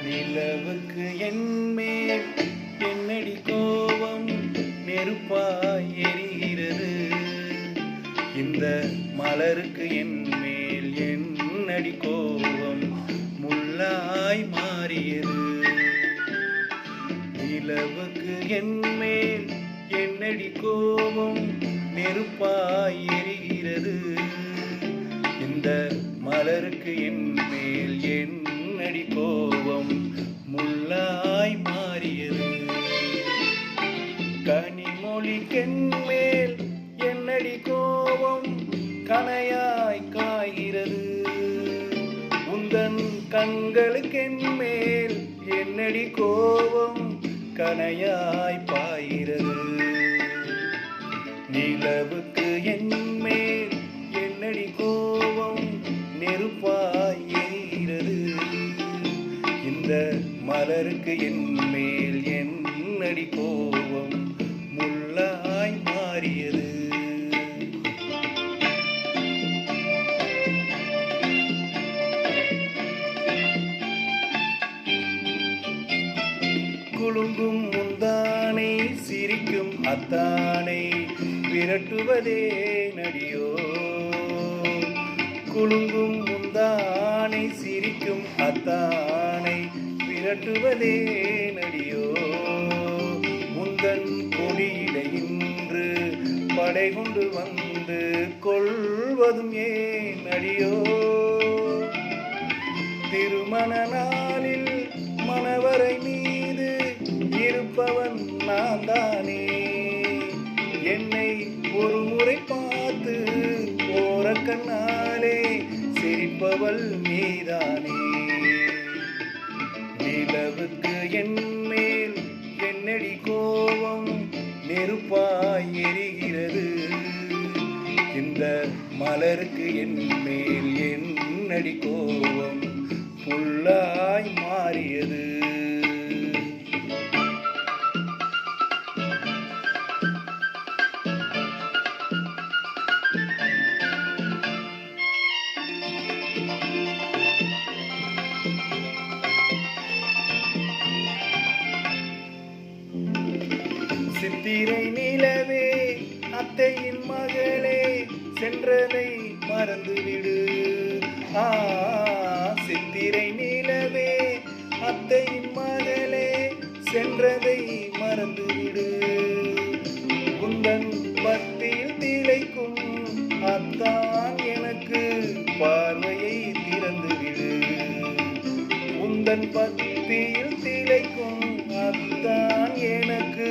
நிலவுக்கு என்மேல் என்னடி கோபம், நெருப்பாய் எரிகிறது. இந்த மலருக்கு என்மேல் என்னடி கோபம், முள்ளாய் மாறியது. நிலவுக்கு என்மேல் என்னடி கோபம், நெருப்பாய் எரிகிறது. இந்த மலருக்கு என்மேல் என்னடி கோபம், முள்ளாய் மாறியது. கனிமொழிக்கென்மேல் என்னடி கோபம், கனையாய் காய்கிறது. உந்தன் கண்களுக்கென்மேல் என்னடி கோபம், கனையாய் பாய்கிறது. நிலவுக்கு என்மேல் என்னடி கோபம், நெருப்பாய் எரிகிறது. இந்த மலருக்கு என்மேல் என்னடி கோபம், முள்ளாய் மாறியது. குலுங்கும் முந்தானை, சிரிக்கும் அத்தானை விரட்டுவதே நடியோ. குலுங்கும் முந்தானை, சிரிக்கும் அத்தானை விரட்டுவதே நடியோ. முந்தன் கொடியில இன்று படை கொண்டு வந்து கொள்வதும் ஏன் நடியோ. திருமண நாளில் மணவரை மீது இருப்பவன் நான் தானே. என்னை ஒரு முறை பார்த்து போற கண்ணாலே சிரிப்பவள் நீதானே. நிலவுக்கு என்மேல் என்னடி கோபம், நெருப்பாய் எரிகிறது. இந்த மலருக்கு என்மேல் என்னடி கோபம், புல்லாய் மாறியது. சித்திரை நிலவே, அத்தையின் மகளே, சென்றதை மறந்துவிடு. சித்திரை நிலவே, அத்தையின் மகளே, சென்றதை மறந்துவிடு. குந்தன் பக்தியில் திளைக்கும் அத்தான் எனக்கு பார்வையை திறந்துவிடு. உந்தன் பக்தியில் திளைக்கும் அத்தான் எனக்கு